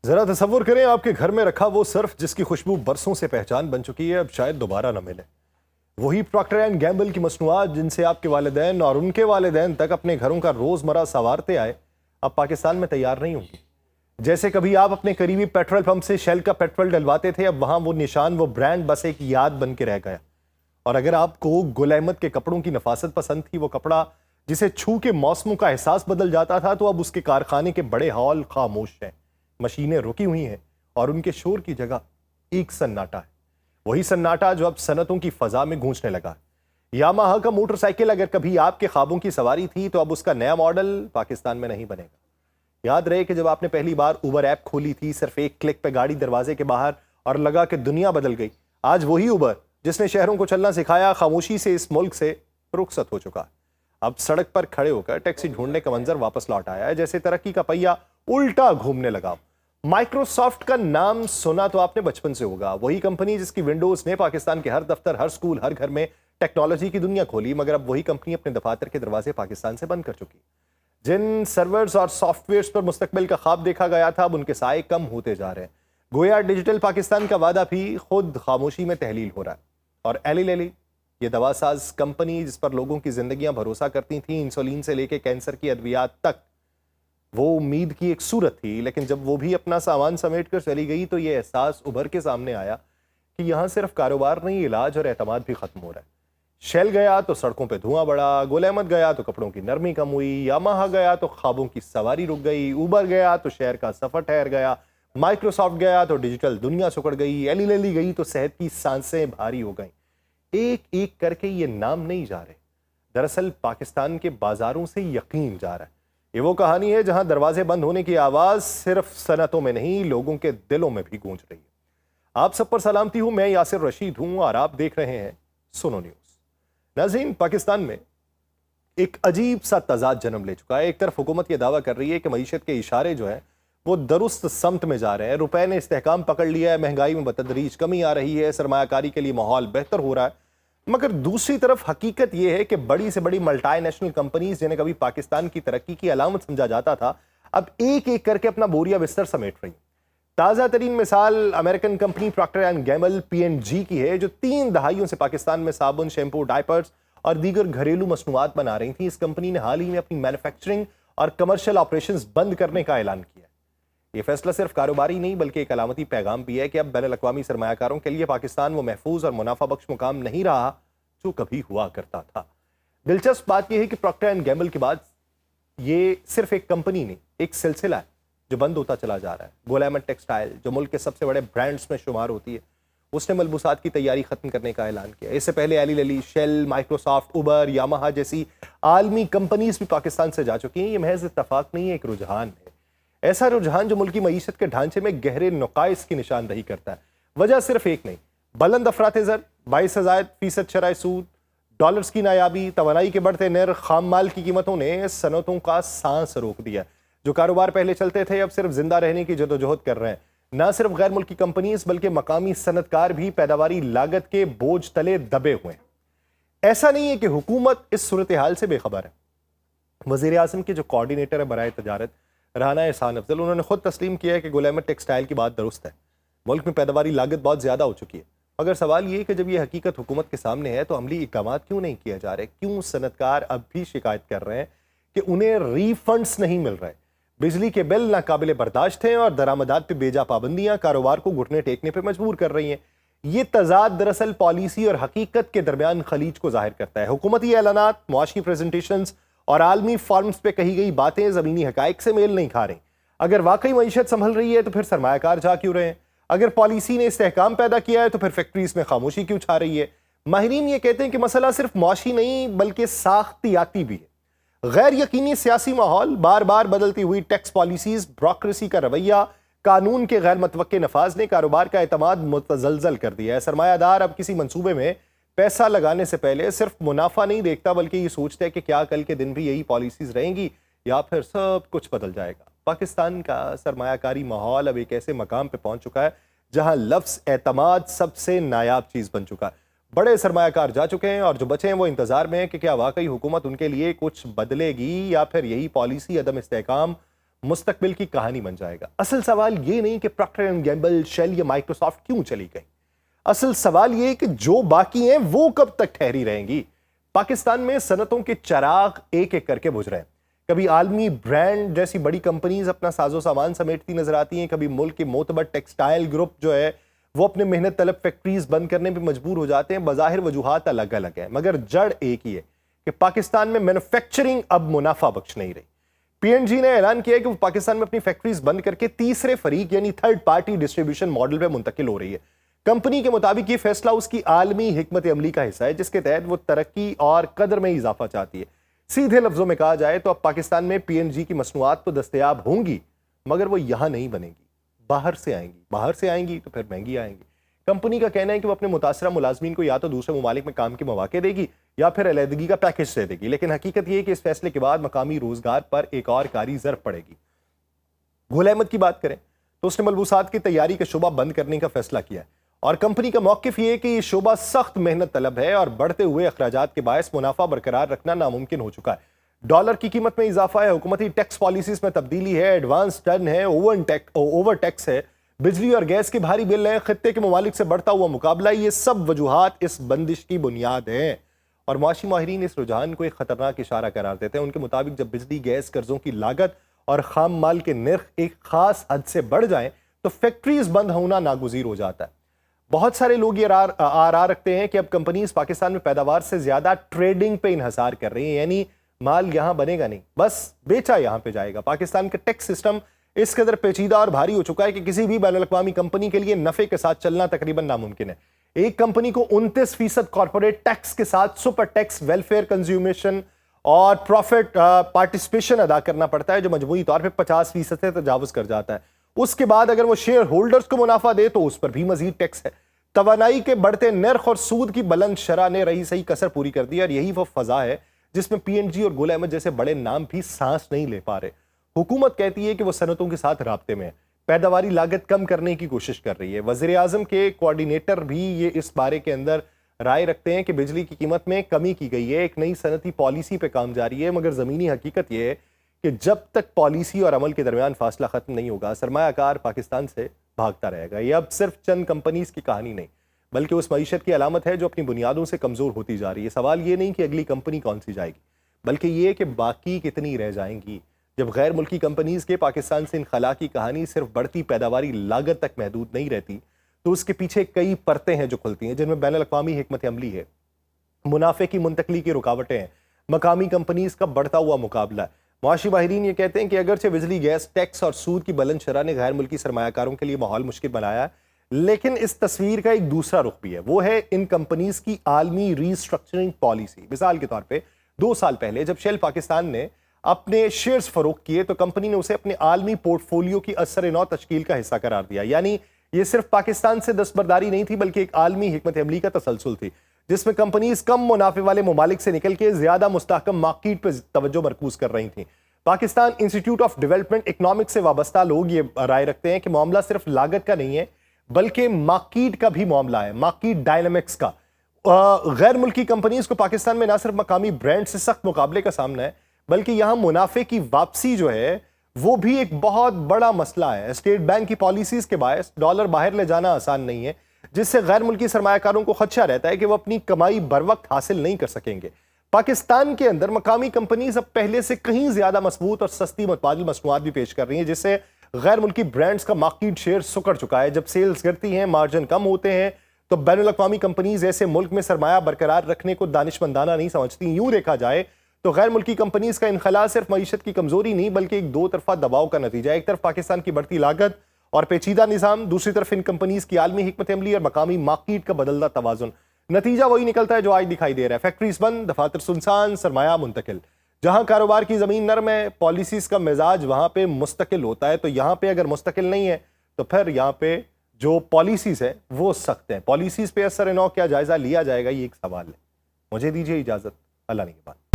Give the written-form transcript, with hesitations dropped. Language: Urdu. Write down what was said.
ذرا تصور کریں آپ کے گھر میں رکھا وہ صرف جس کی خوشبو برسوں سے پہچان بن چکی ہے اب شاید دوبارہ نہ ملے۔ وہی پراکٹر اینڈ گیمبل کی مصنوعات جن سے آپ کے والدین اور ان کے والدین تک اپنے گھروں کا روزمرہ سنوارتے آئے اب پاکستان میں تیار نہیں ہوں گی۔ جیسے کبھی آپ اپنے قریبی پیٹرول پمپ سے شیل کا پیٹرول ڈلواتے تھے، اب وہاں وہ نشان، وہ برانڈ بس ایک یاد بن کے رہ گیا۔ اور اگر آپ کو گل احمد کے کپڑوں کی نفاست پسند تھی، وہ کپڑا جسے چھو کے موسموں کا احساس بدل جاتا تھا، تو اب اس کے کارخانے کے بڑے ہال خاموش ہیں، مشینیں رکی ہوئی ہیں اور ان کے شور کی جگہ ایک سناٹا ہے۔ وہی سناٹا جو اب صنعتوں کی فضا میں گونجنے لگا ہے۔ یاماہا کا موٹر سائیکل اگر کبھی آپ کے خوابوں کی سواری تھی، تو اب اس کا نیا ماڈل پاکستان میں نہیں بنے گا۔ یاد رہے کہ جب آپ نے پہلی بار اوبر ایپ کھولی تھی، صرف ایک کلک پہ گاڑی دروازے کے باہر اور لگا کہ دنیا بدل گئی۔ آج وہی اوبر جس نے شہروں کو چلنا سکھایا، خاموشی سے اس ملک سے رخصت ہو چکا ہے۔ اب سڑک پر کھڑے ہو کر ٹیکسی ڈھونڈنے کا منظر واپس لوٹ آیا ہے، جیسے ترقی کا پہیہ الٹا گھومنے لگا۔ مائکروسافٹ کا نام سنا تو آپ نے بچپن سے ہوگا، وہی کمپنی جس کی ونڈوز نے پاکستان کے ہر دفتر، ہر سکول، ہر گھر میں ٹیکنالوجی کی دنیا کھولی، مگر اب وہی کمپنی اپنے دفاتر کے دروازے پاکستان سے بند کر چکی۔ جن سرورز اور سافٹ ویئرز پر مستقبل کا خواب دیکھا گیا تھا، اب ان کے سائے کم ہوتے جا رہے ہیں۔ گویا ڈیجیٹل پاکستان کا وعدہ بھی خود خاموشی میں تحلیل ہو رہا ہے۔ اور ایلی لیلی، یہ دوا ساز کمپنی جس پر لوگوں کی زندگیاں بھروسہ کرتی تھیں، انسولین سے لے کے کینسر کی ادویات تک، وہ امید کی ایک صورت تھی، لیکن جب وہ بھی اپنا سامان سمیٹ کر چلی گئی تو یہ احساس ابھر کے سامنے آیا کہ یہاں صرف کاروبار نہیں، علاج اور اعتماد بھی ختم ہو رہا ہے۔ شیل گیا تو سڑکوں پہ دھواں بڑھا، گل احمد گیا تو کپڑوں کی نرمی کم ہوئی، یاماہا گیا تو خوابوں کی سواری رک گئی، اوبر گیا تو شہر کا سفر ٹھہر گیا، مائکروسافٹ گیا تو ڈیجیٹل دنیا سکڑ گئی، ایلی لیلی گئی تو صحت کی سانسیں بھاری ہو گئیں۔ ایک ایک کر کے یہ نام نہیں جا رہے، دراصل پاکستان کے بازاروں سے یقین جا رہا ہے۔ یہ وہ کہانی ہے جہاں دروازے بند ہونے کی آواز صرف صنعتوں میں نہیں، لوگوں کے دلوں میں بھی گونج رہی ہے۔ آپ سب پر سلامتی ہوں، میں یاسر رشید ہوں اور آپ دیکھ رہے ہیں سنو نیوز۔ ناظرین، پاکستان میں ایک عجیب سا تضاد جنم لے چکا ہے۔ ایک طرف حکومت یہ دعویٰ کر رہی ہے کہ معیشت کے اشارے جو ہیں وہ درست سمت میں جا رہے ہیں، روپے نے استحکام پکڑ لیا ہے، مہنگائی میں بتدریج کمی آ رہی ہے، سرمایہ کاری کے لیے ماحول بہتر ہو رہا ہے۔ مگر دوسری طرف حقیقت یہ ہے کہ بڑی سے بڑی ملٹی نیشنل کمپنیز جنہیں کبھی پاکستان کی ترقی کی علامت سمجھا جاتا تھا، اب ایک ایک کر کے اپنا بوریا بستر سمیٹ رہی ہیں۔ تازہ ترین مثال American company Procter and gamble P&G کی ہے، جو 3 دہائیوں سے پاکستان میں صابن، شیمپو، ڈائپرز اور دیگر گھریلو مصنوعات بنا رہی تھیں۔ اس کمپنی نے حال ہی میں اپنی مینوفیکچرنگ اور کمرشل آپریشنز بند کرنے کا اعلان کیا ہے۔ یہ فیصلہ صرف کاروباری نہیں بلکہ ایک علامتی پیغام بھی ہے کہ اب بین الاقوامی سرمایہ کاروں کے لیے پاکستان وہ محفوظ اور منافع بخش مقام نہیں رہا جو کبھی ہوا کرتا تھا۔ دلچسپ بات یہ ہے کہ پراکٹر اینڈ گیمبل کے بعد یہ صرف ایک کمپنی نہیں، ایک سلسلہ ہے جو بند ہوتا چلا جا رہا ہے۔ گل احمد ٹیکسٹائل جو ملک کے سب سے بڑے برانڈز میں شمار ہوتی ہے، اس نے ملبوسات کی تیاری ختم کرنے کا اعلان کیا۔ اس سے پہلے Eli Lilly, Shell, Microsoft, Uber, Yamaha جیسی عالمی کمپنیز بھی پاکستان سے جا چکی ہیں۔ یہ محض اتفاق نہیں ہے، ایک رجحان ہے، ایسا رجحان جو ملکی معیشت کے ڈھانچے میں گہرے نقائص کی نشاندہی کرتا ہے۔ وجہ صرف ایک نہیں، بلند افراط زر، 22% شرح سود، ڈالرز کی نایابی، توانائی کے بڑھتے نرخ، خام مال کی قیمتوں نے صنعتوں کا سانس روک دیا۔ جو کاروبار پہلے چلتے تھے اب صرف زندہ رہنے کی جدوجہد کر رہے ہیں۔ نہ صرف غیر ملکی کمپنیز بلکہ مقامی صنعت کار بھی پیداواری لاگت کے بوجھ تلے دبے ہوئے ہیں۔ ایسا نہیں ہے کہ حکومت اس صورتحال سے بے خبر ہے۔ وزیر اعظم کے جو کوارڈینیٹر ہے برائے تجارت رانا احسان افضل، انہوں نے خود تسلیم کیا ہے کہ گل احمد ٹیکسٹائل کی بات درست ہے، ملک میں پیداواری لاگت بہت زیادہ ہو چکی ہے۔ مگر سوال یہ کہ جب یہ حقیقت حکومت کے سامنے ہے تو عملی اقدامات کیوں نہیں کیے جا رہے؟ کیوں صنعت کار اب بھی شکایت کر رہے ہیں کہ انہیں ری فنڈز نہیں مل رہے؟ بجلی کے بل ناقابل برداشت ہیں اور درآمدات پہ بیجا پابندیاں کاروبار کو گھٹنے ٹیکنے پہ مجبور کر رہی ہیں۔ یہ تضاد دراصل پالیسی اور حقیقت کے درمیان خلیج کو ظاہر کرتا ہے۔ حکومتی اعلانات، معاشی پریزنٹیشنز اور عالمی فورمز پہ کہی گئی باتیں زمینی حقائق سے میل نہیں کھا رہی۔ اگر واقعی معیشت سنبھل رہی ہے تو پھر سرمایہ کار جا کیوں رہے ہیں؟ اگر پالیسی نے استحکام پیدا کیا ہے تو پھر فیکٹریز میں خاموشی کیوں چھا رہی ہے؟ ماہرین یہ کہتے ہیں کہ مسئلہ صرف معاشی نہیں بلکہ ساختیاتی بھی ہے۔ غیر یقینی سیاسی ماحول، بار بار بدلتی ہوئی ٹیکس پالیسیز، بیوروکریسی کا رویہ، قانون کے غیر متوقع نفاذ نے کاروبار کا اعتماد متزلزل کر دیا ہے۔ سرمایہ دار اب کسی منصوبے میں پیسہ لگانے سے پہلے صرف منافع نہیں دیکھتا بلکہ یہ سوچتا ہے کہ کیا کل کے دن بھی یہی پالیسیز رہیں گی یا پھر سب کچھ بدل جائے گا۔ پاکستان کا سرمایہ کاری ماحول اب ایک ایسے مقام پہ پہنچ چکا ہے جہاں لفظ اعتماد سب سے نایاب چیز بن چکا ہے۔ بڑے سرمایہ کار جا چکے ہیں اور جو بچے ہیں وہ انتظار میں ہیں کہ کیا واقعی حکومت ان کے لیے کچھ بدلے گی یا پھر یہی پالیسی عدم استحکام مستقبل کی کہانی بن جائے گا۔ اصل سوال یہ نہیں کہ پراکٹر اینڈ گیمبل، شیل یا مائکروسافٹ کیوں چلی گئی، اصل سوال یہ کہ جو باقی ہیں وہ کب تک ٹھہری رہیں گی۔ پاکستان میں صنعتوں کے چراغ ایک ایک کر کے بجھ رہے ہیں۔ کبھی عالمی برانڈ جیسی بڑی کمپنیز اپنا ساز و سامان سمیٹتی نظر آتی ہیں، کبھی ملک کے معتبر ٹیکسٹائل گروپ جو ہے وہ اپنے محنت طلب فیکٹریز بند کرنے پہ مجبور ہو جاتے ہیں۔ بظاہر وجوہات الگ الگ ہیں مگر جڑ ایک ہی ہے کہ پاکستان میں مینوفیکچرنگ اب منافع بخش نہیں رہی۔ پی این جی نے اعلان کیا ہے کہ وہ پاکستان میں اپنی فیکٹریز بند کر کے تیسرے فریق یعنی تھرڈ پارٹی ڈسٹریبیوشن ماڈل پہ منتقل ہو رہی ہے۔ کمپنی کے مطابق یہ فیصلہ اس کی عالمی حکمت عملی کا حصہ ہے جس کے تحت وہ ترقی اور قدر میں اضافہ چاہتی ہے۔ سیدھے لفظوں میں کہا جائے تو اب پاکستان میں پی این جی کی مصنوعات تو دستیاب ہوں گی مگر وہ یہاں نہیں بنے گی، باہر سے آئیں گی تو پھر مہنگی آئیں گی۔ کمپنی کا کہنا ہے کہ وہ اپنے متاثرہ ملازمین کو یا تو دوسرے ممالک میں کام کے مواقع دے گی یا پھر علیحدگی کا پیکج دے گی، لیکن حقیقت یہ ہے کہ اس فیصلے کے بعد مقامی روزگار پر ایک اور کاری ضرب پڑے گی۔ گل احمد کی بات کریں تو اس نے ملبوسات کی تیاری کا شعبہ بند کرنے کا فیصلہ کیا ہے اور کمپنی کا موقف یہ ہے کہ یہ شعبہ سخت محنت طلب ہے اور بڑھتے ہوئے اخراجات کے باعث منافع برقرار رکھنا ناممکن ہو چکا ہے۔ ڈالر کی قیمت میں اضافہ ہے، حکومتی ٹیکس پالیسیز میں تبدیلی ہے، ایڈوانس ٹرن ہے، اوور ٹیکس ہے، بجلی اور گیس کے بھاری بل ہیں، خطے کے ممالک سے بڑھتا ہوا مقابلہ، یہ سب وجوہات اس بندش کی بنیاد ہیں اور معاشی ماہرین اس رجحان کو ایک خطرناک اشارہ قرار دیتے ہیں۔ ان کے مطابق جب بجلی، گیس، قرضوں کی لاگت اور خام مال کے نرخ ایک خاص حد سے بڑھ جائیں تو فیکٹریز بند ہونا ناگزیر ہو جاتا ہے۔ بہت سارے لوگ یہ آراء رکھتے ہیں کہ اب کمپنیز پاکستان میں پیداوار سے زیادہ ٹریڈنگ پہ انحصار کر رہی ہیں، یعنی مال یہاں بنے گا نہیں، بس بیچا یہاں پہ جائے گا۔ پاکستان کا ٹیکس سسٹم اس قدر پیچیدہ اور بھاری ہو چکا ہے کہ کسی بھی بین الاقوامی کمپنی کے لیے نفع کے ساتھ چلنا تقریباً ناممکن ہے۔ ایک کمپنی کو 29% کارپوریٹ ٹیکس کے ساتھ سپر ٹیکس، ویلفیئر، کنزیومیشن اور پروفٹ پارٹیسپیشن ادا کرنا پڑتا ہے جو مجموعی طور پہ 50% سے تجاوز کر جاتا ہے۔ اس کے بعد اگر وہ شیئر ہولڈرز کو منافع دے تو اس پر بھی مزید ٹیکس ہے۔ توانائی کے بڑھتے نرخ اور سود کی بلند شرح نے رہی صحیح کسر پوری کر دی اور یہی وہ فضا ہے جس میں پی این جی اور گل احمد جیسے بڑے نام بھی سانس نہیں لے پا رہے۔ حکومت کہتی ہے کہ وہ صنعتوں کے ساتھ رابطے میں ہے، پیداواری لاگت کم کرنے کی کوشش کر رہی ہے۔ وزیر اعظم کے کوارڈینیٹر بھی یہ اس بارے کے اندر رائے رکھتے ہیں کہ بجلی کی قیمت میں کمی کی گئی ہے، ایک نئی صنعتی پالیسی پہ کام جاری ہے، مگر زمینی حقیقت یہ ہے کہ جب تک پالیسی اور عمل کے درمیان فاصلہ ختم نہیں ہوگا سرمایہ کار پاکستان سے بھاگتا رہے گا۔ یہ اب صرف چند کمپنیز کی کہانی نہیں بلکہ اس معیشت کی علامت ہے جو اپنی بنیادوں سے کمزور ہوتی جا رہی ہے۔ سوال یہ نہیں کہ اگلی کمپنی کون سی جائے گی بلکہ یہ کہ باقی کتنی رہ جائیں گی۔ جب غیر ملکی کمپنیز کے پاکستان سے انخلا کی کہانی صرف بڑھتی پیداواری لاگت تک محدود نہیں رہتی تو اس کے پیچھے کئی پرتیں ہیں جو کھلتی ہیں جن میں بین الاقوامی حکمت عملی ہے، منافع کی منتقلی کی رکاوٹیں ہیں، مقامی کمپنیز کا بڑھتا ہوا مقابلہ ہے۔ معاشی ماہرین یہ کہتے ہیں کہ اگرچہ بجلی، گیس، ٹیکس اور سود کی بلند شرح نے غیر ملکی سرمایہ کاروں کے لیے ماحول مشکل بنایا ہے لیکن اس تصویر کا ایک دوسرا رخ بھی ہے، وہ ہے ان کمپنیز کی عالمی ری اسٹرکچرنگ پالیسی۔ مثال کے طور پہ 2 سال پہلے جب شیل پاکستان نے اپنے شیئرز فروخت کیے تو کمپنی نے اسے اپنے عالمی پورٹ فولیو کی اثر نو تشکیل کا حصہ قرار دیا، یعنی یہ صرف پاکستان سے دستبرداری نہیں تھی بلکہ ایک عالمی حکمت عملی کا تسلسل تھی جس میں کمپنیز کم منافع والے ممالک سے نکل کے زیادہ مستحکم مارکیٹ پہ توجہ مرکوز کر رہی تھیں۔ Pakistan institute of development economics سے وابستہ لوگ یہ رائے رکھتے ہیں کہ معاملہ صرف لاگت کا نہیں ہے بلکہ مارکیٹ کا بھی معاملہ ہے، مارکیٹ ڈائنامکس کا۔ غیر ملکی کمپنیز کو پاکستان میں نہ صرف مقامی برانڈ سے سخت مقابلے کا سامنا ہے بلکہ یہاں منافع کی واپسی جو ہے وہ بھی ایک بہت بڑا مسئلہ ہے۔ اسٹیٹ بینک کی پالیسیز کے باعث ڈالر باہر لے جانا آسان نہیں ہے جس سے غیر ملکی سرمایہ کاروں کو خدشہ رہتا ہے کہ وہ اپنی کمائی بر وقت حاصل نہیں کر سکیں گے۔ پاکستان کے اندر مقامی کمپنیز اب پہلے سے کہیں زیادہ مضبوط اور سستی متبادل مصنوعات بھی پیش کر رہی ہیں جس سے غیر ملکی برانڈز کا مارکیٹ شیئر سکڑ چکا ہے۔ جب سیلز گرتی ہیں، مارجن کم ہوتے ہیں تو بین الاقوامی کمپنیز ایسے ملک میں سرمایہ برقرار رکھنے کو دانشمندانہ نہیں سمجھتی۔ یوں دیکھا جائے تو غیر ملکی کمپنیز کا انخلا صرف معیشت کی کمزوری نہیں بلکہ ایک دو طرفہ دباؤ کا نتیجہ ہے۔ ایک طرف پاکستان کی بڑھتی لاگت اور پیچیدہ نظام، دوسری طرف ان کمپنیز کی عالمی حکمت عملی اور مقامی مارکیٹ کا بدلتا توازن۔ نتیجہ وہی نکلتا ہے جو آج دکھائی دے رہا ہے، فیکٹریز بند، دفاتر سنسان، سرمایہ منتقل۔ جہاں کاروبار کی زمین نرم ہے، پالیسیز کا مزاج وہاں پہ مستقل ہوتا ہے، تو یہاں پہ اگر مستقل نہیں ہے تو پھر یہاں پہ جو پالیسیز ہیں وہ سخت ہیں۔ پالیسیز پہ اثر نو کیا جائزہ لیا جائے گا، یہ ایک سوال ہے۔ مجھے دیجیے اجازت، اللہ نگہبان۔